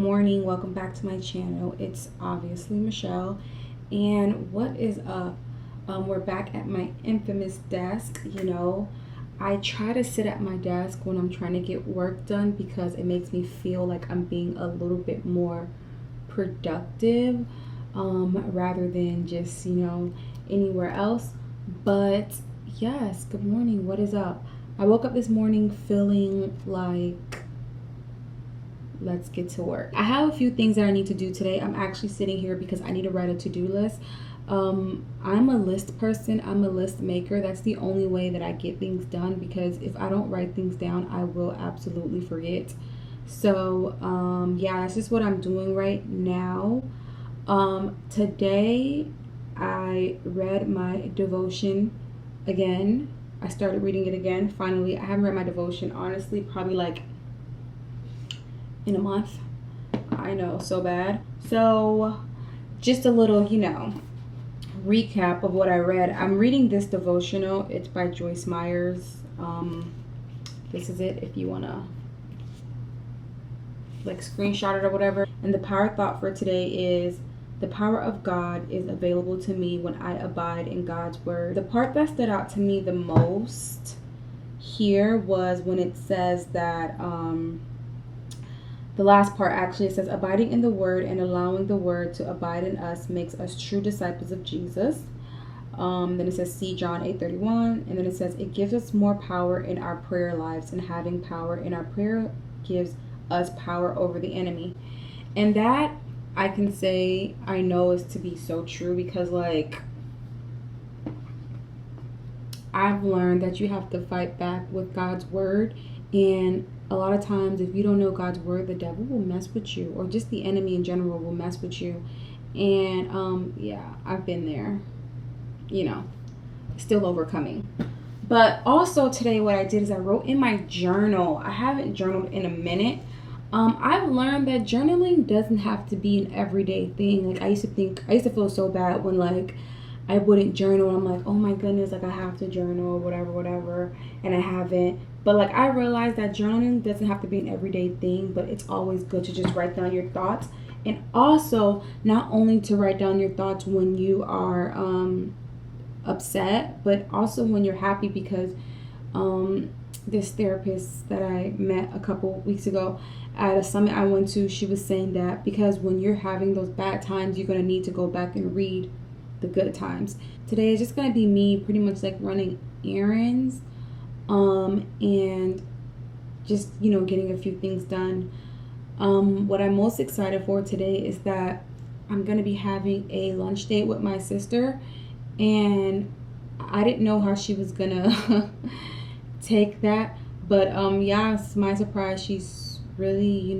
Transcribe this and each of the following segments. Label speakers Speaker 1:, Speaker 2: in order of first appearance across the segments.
Speaker 1: morning, welcome back to my channel. It's obviously Michelle, and what is up? We're back at my infamous desk. I try to sit at my desk when I'm trying to get work done because it makes me feel like I'm being a little bit more productive, rather than just anywhere else. But yes, good morning, what is up? I woke up this morning feeling like, let's get to work. I have a few things that I need to do today. I'm actually sitting here because I need to write a to-do list. I'm a list person. I'm a list maker. That's the only way that I get things done, because if I don't write things down, I will absolutely forget. So yeah, that's just what I'm doing right now. Today I read my devotion again. I started reading it again finally. I haven't read my devotion, honestly, probably like in a month. I know, so bad. So just a little recap of what I read. I'm reading this devotional. It's by Joyce Myers. This is it if you want to like screenshot it or whatever. And the power thought for today is: the power of God is available to me when I abide in God's word. The part that stood out to me the most here was when it says that the last part, actually, it says, abiding in the word and allowing the word to abide in us makes us true disciples of Jesus. Then it says, see John 8:31. And then it says, it gives us more power in our prayer lives, and having power in our prayer gives us power over the enemy. And that, I can say, I know is to be so true, because like, I've learned that you have to fight back with God's word. And a lot of times, if you don't know God's word, the devil will mess with you, or just the enemy in general will mess with you. And yeah, I've been there, still overcoming. But also today, what I did is I wrote in my journal. I haven't journaled in a minute. I've learned that journaling doesn't have to be an everyday thing. Like, I used to feel so bad when like I wouldn't journal. I'm like, oh my goodness, like I have to journal, whatever, and I haven't. But like, I realized that journaling doesn't have to be an everyday thing, but it's always good to just write down your thoughts. And also, not only to write down your thoughts when you are upset, but also when you're happy, because this therapist that I met a couple weeks ago at a summit I went to, she was saying that because when you're having those bad times, you're going to need to go back and read the good times. Today is just going to be me pretty much like running errands, and just getting a few things done. What I'm most excited for today is that I'm going to be having a lunch date with my sister, and I didn't know how she was gonna take that, but yeah, it's my surprise. She's really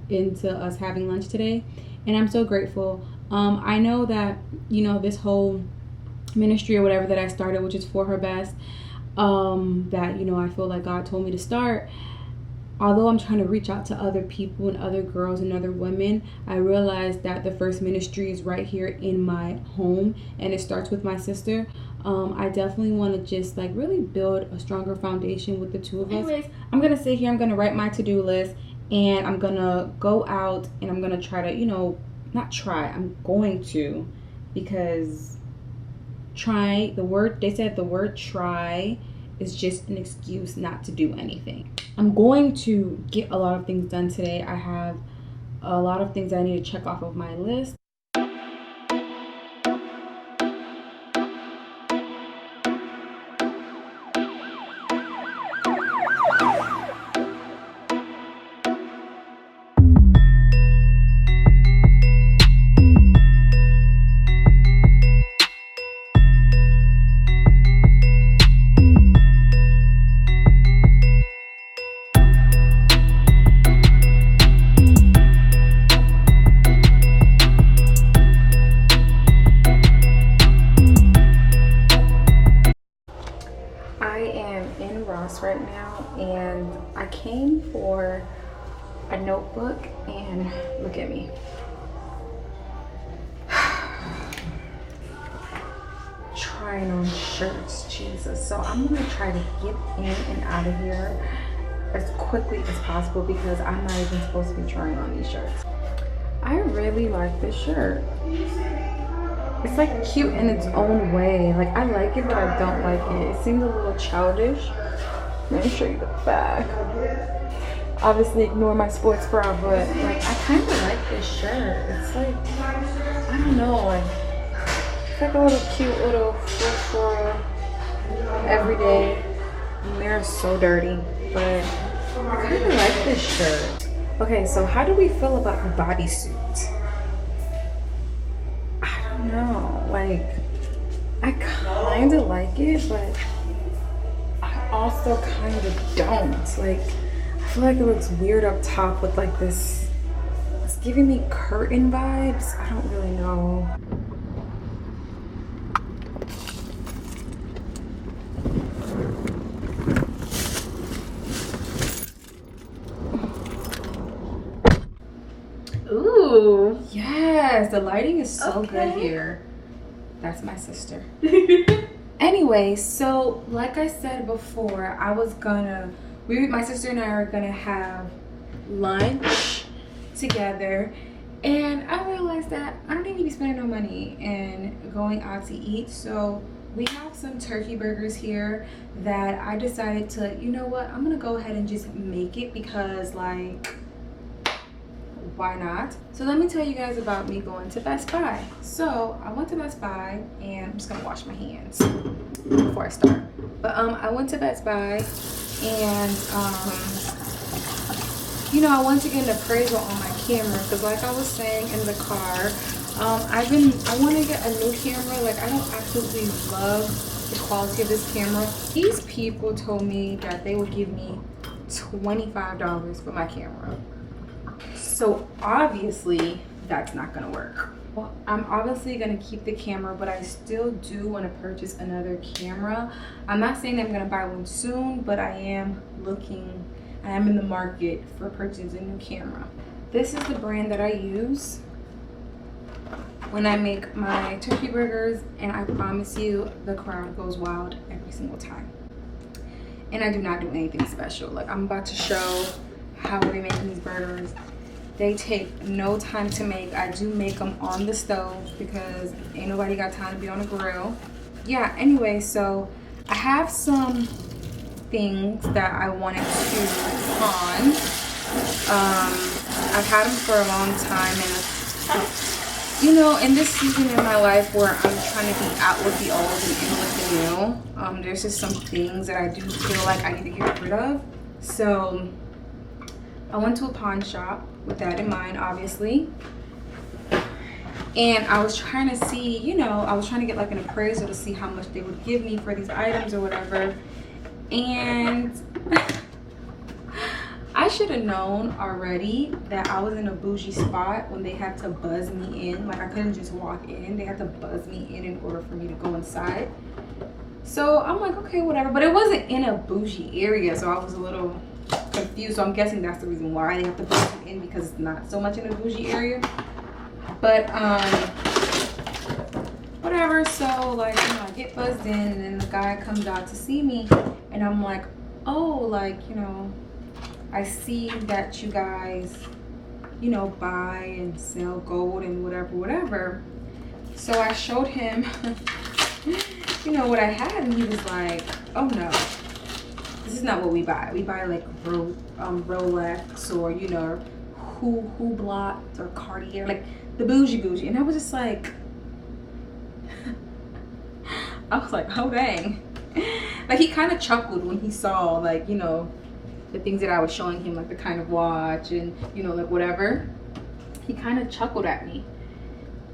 Speaker 1: into us having lunch today, and I'm so grateful. I know that this whole ministry or whatever that I started, which is for her best, that I feel like God told me to start. Although I'm trying to reach out to other people and other girls and other women, I realized that the first ministry is right here in my home, and it starts with my sister. I definitely want to just like really build a stronger foundation with the two of us. Anyways, I'm going to sit here, I'm going to write my to-do list, and I'm going to go out and I'm going to try to, I'm going to, because they said the word try is just an excuse not to do anything. I'm going to get a lot of things done today. I have a lot of things I need to check off of my list. Right now, and I came for a notebook, and look at me. Trying on shirts, Jesus. So I'm gonna try to get in and out of here as quickly as possible because I'm not even supposed to be trying on these shirts. I really like this shirt. It's like cute in its own way. Like I like it, but I don't like it. It seems a little childish. Let me show you the back. Obviously ignore my sports bra, but like I kind of like this shirt. It's like, I don't know, like it's like a little cute little for everyday. The mirror's so dirty, but I kind of like this shirt. Okay, so how do we feel about the bodysuit? I don't know, like I kind of like it, but I also kind of don't. Like I feel like it looks weird up top with like this, it's giving me curtain vibes. I don't really know. Ooh. Yes, the lighting is so good here. That's my sister. Anyway, so like I said before, I was gonna, my sister and I are gonna have lunch together, and I realized that I don't need to be spending no money and going out to eat. So we have some turkey burgers here that I decided to, you know what, I'm gonna go ahead and just make it because like, why not? So let me tell you guys about me going to Best Buy. So I went to Best Buy, and I'm just gonna wash my hands before I start. But I went to Best Buy, and you know, I wanted to get an appraisal on my camera because like I was saying in the car, I want to get a new camera. Like I don't absolutely love the quality of this camera. These people told me that they would give me $25 for my camera. So obviously that's not gonna work. Well, I'm obviously gonna keep the camera, but I still do want to purchase another camera. I'm not saying I'm gonna buy one soon, but I am in the market for purchasing a new camera. This is the brand that I use when I make my turkey burgers, and I promise you the crowd goes wild every single time. And I do not do anything special. Like I'm about to show how we're making these burgers. They take no time to make. I do make them on the stove because ain't nobody got time to be on a grill. Yeah, anyway, so I have some things that I wanted to pawn. I've had them for a long time, and you know, in this season in my life where I'm trying to be out with the old and in with the new, there's just some things that I do feel like I need to get rid of. So I went to a pawn shop with that in mind, obviously. And I was trying to see, you know, I was trying to get like an appraisal to see how much they would give me for these items or whatever. And I should have known already that I was in a bougie spot when they had to buzz me in. Like I couldn't just walk in. They had to buzz me in order for me to go inside. So I'm like, okay, whatever. But it wasn't in a bougie area, so I was a little confused. So I'm guessing that's the reason why they have to buzz you in, because it's not so much in a bougie area. But whatever. So like, you know, I get buzzed in, and then the guy comes out to see me, and I'm like, oh, like, you know, I see that you guys, you know, buy and sell gold and whatever. So I showed him you know what I had, and he was like, oh no, this is not what we buy. We buy like Rolex, or, you know, Hublot or Cartier, like the bougie. And I was just like I was like, oh dang. Like he kind of chuckled when he saw, like, you know, the things that I was showing him, like the kind of watch and, you know, like whatever. He kind of chuckled at me.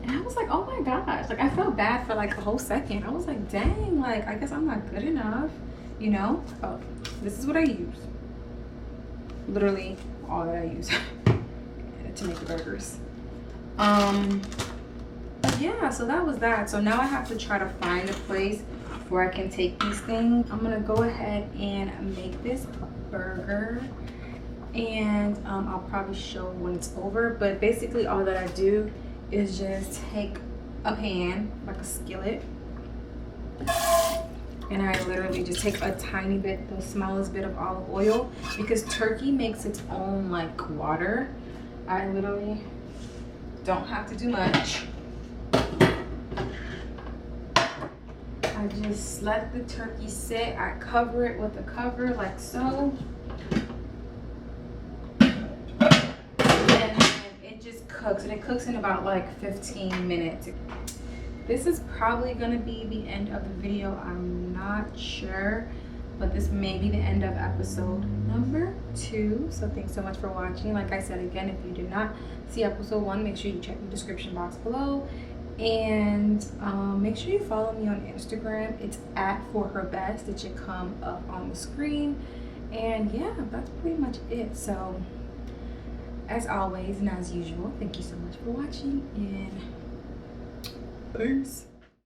Speaker 1: And I was like, oh my gosh. Like I felt bad for like a whole second. I was like, dang, like I guess I'm not good enough, you know? Oh, this is what I use. Literally all that I use to make the burgers. But yeah, so that was that. So now I have to try to find a place where I can take these things. I'm gonna go ahead and make this burger, and I'll probably show when it's over. But basically all that I do is just take a pan, like a skillet, And I literally just take a tiny bit, the smallest bit of olive oil, because turkey makes its own like water. I literally don't have to do much. I just let the turkey sit. I cover it with a cover like so. And it just cooks, and it cooks in about like 15 minutes. This is probably gonna be the end of the video. I'm not sure, but this may be the end of episode number 2. So thanks so much for watching. Like I said again, if you did not see episode 1, make sure you check the description box below. And make sure you follow me on Instagram. It's @forherbest. It should come up on the screen. And yeah, that's pretty much it. So as always and as usual, thank you so much for watching, and peace.